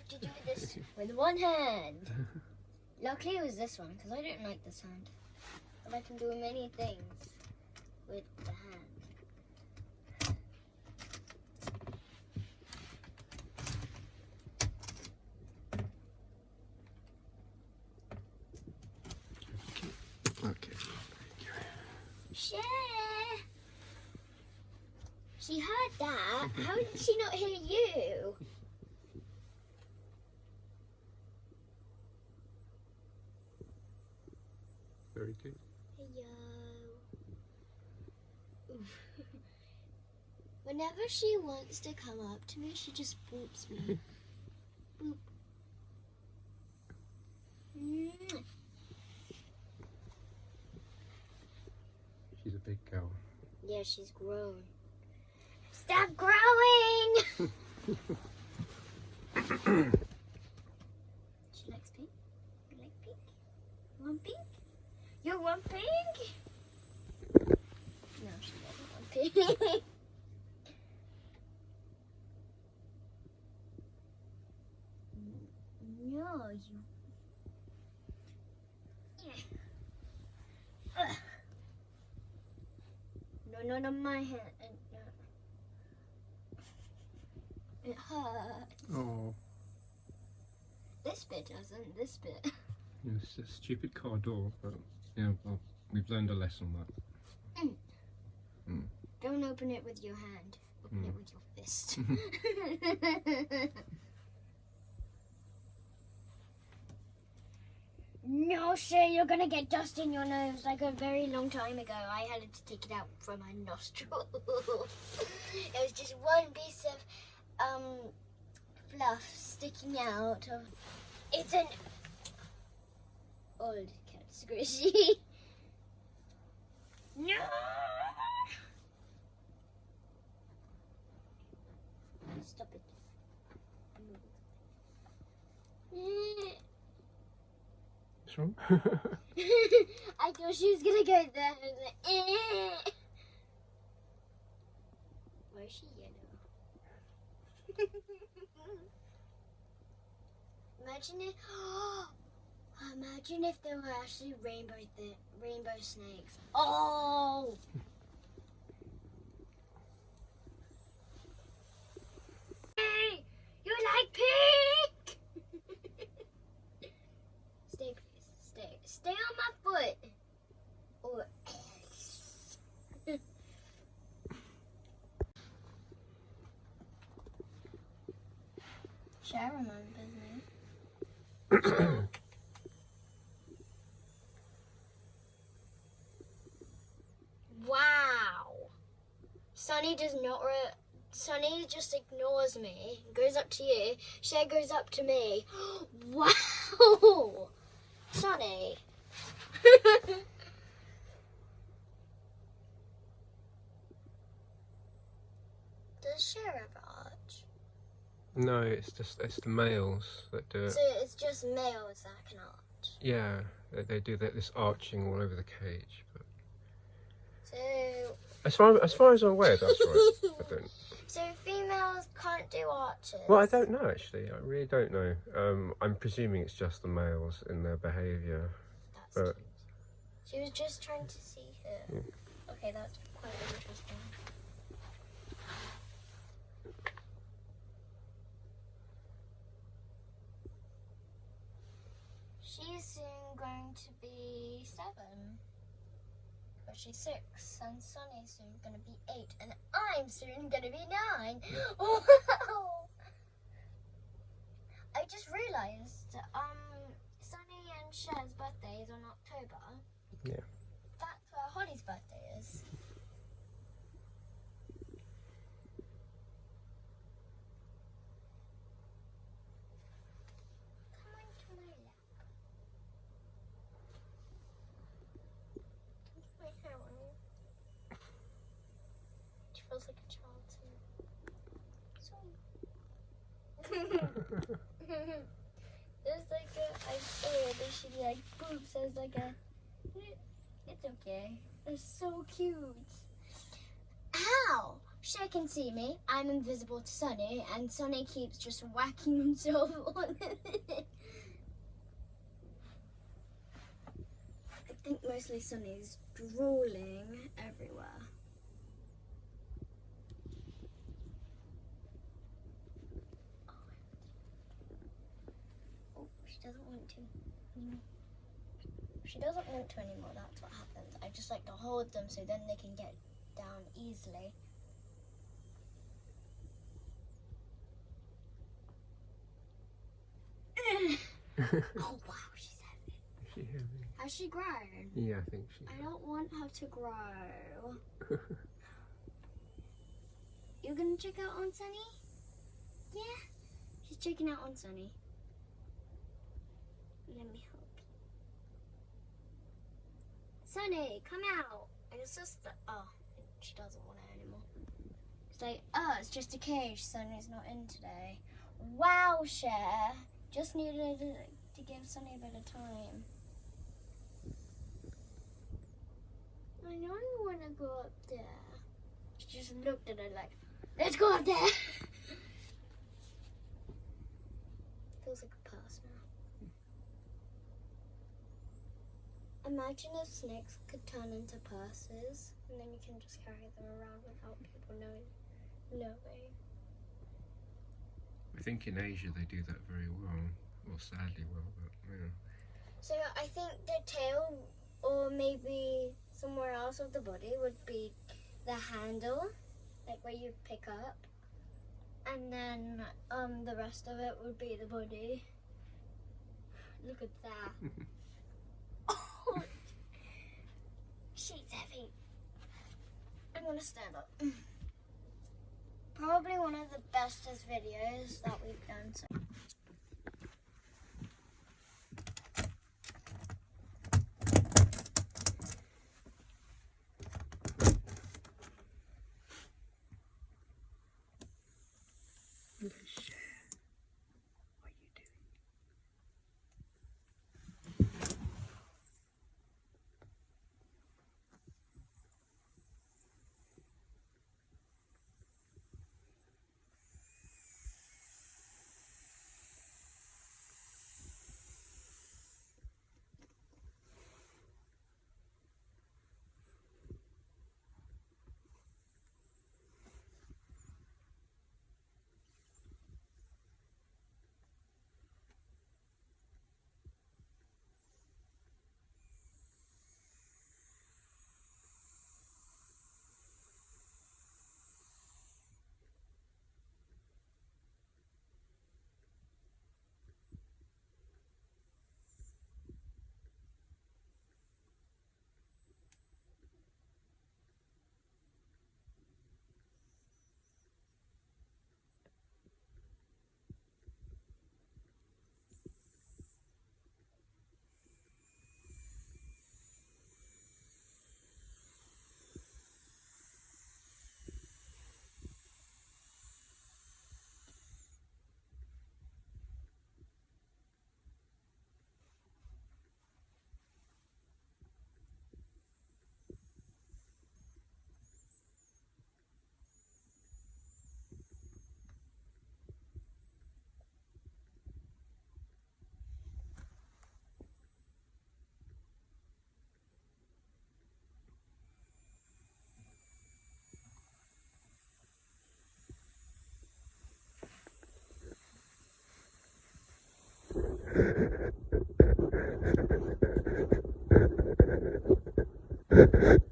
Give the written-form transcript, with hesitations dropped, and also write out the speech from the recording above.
have to do this with one hand. Luckily it was this one, because I don't like this hand. But I can do many things with the hand. Okay. Share! She heard that. How did she not hear you? Very good. Yo. Whenever she wants to come up to me, she just boops me. Boop. Mwah. She's a big girl. Yeah, she's grown. Stop growing! She likes pink? You like pink? You want pink? You want pink? No, she doesn't want pink. No, you... Ugh. No, not my hand. No. It hurts. Oh, This bit doesn't. This bit. it's a stupid car door, but yeah, well, we've learned a lesson on that. Don't open it with your hand. Open it with your fist. No, Shay, you're gonna get dust in your nose. Like a very long time ago, I had to take it out from my nostril. It was just one piece of fluff sticking out of. It's an old cat squishy. No. Stop it. What's wrong? I thought she was gonna go there. I was like, eh. Why is she yellow? Imagine if there were actually rainbow snakes. Oh! Hey, you like pink? Stay, please. Stay on my foot. Or Sharon remembers me. Wow. Sunny does not. Sunny just ignores me. Goes up to you. Cher goes up to me. Wow. Sunny. Does Cher ever arch? No, it's the males that do it. So it's just males that can arch. Yeah, they do this arching all over the cage. But So as far as I'm aware, that's right. I don't. So females can't do arches. Well, I don't know actually. I really don't know. I'm presuming it's just the males in their behaviour. That's But cute. She was just trying to see her. Okay, that's quite interesting. She's soon going to be 7. But she's 6, and Sunny's soon going to be 8, and I'm soon going to be 9. Wow! I just realised, Sunny and Cher's birthday is on October. yeah. That's where Holly's birthday is. Come on to my lap. Put my hair on you. She feels like a child too. There's like I said there should be like boobs. There's like a. It's okay. They're so cute. Ow! Shay can see me. I'm invisible to Sunny, and Sunny keeps just whacking himself on it. I think mostly Sunny's drooling everywhere. Oh, she doesn't want to. She doesn't want to anymore, that's what happens. I just like to hold them so then they can get down easily. Oh wow, she's heavy. Is she heavy? Has she grown? Yeah, I think she. I don't want her to grow. You're gonna check out on Sunny? Yeah? She's checking out on Sunny. Let me help you. Sunny, come out. And it's just oh, she doesn't want it anymore. It's like, oh, it's just a cage. Sunny's not in today. Wow, Cher. Just needed to give Sunny a bit of time. I know you want to go up there. She just looked at it like, let's go up there. Feels like a purse now. Imagine if snakes could turn into purses, and then you can just carry them around without people knowing. I think in Asia they do that very well. Well, sadly well, but yeah. So I think the tail, or maybe somewhere else of the body, would be the handle, like where you pick up, and then the rest of it would be the body. Look at that. Oh, she's heavy. I'm gonna stand up. Probably one of the bestest videos that we've done so. What are you doing?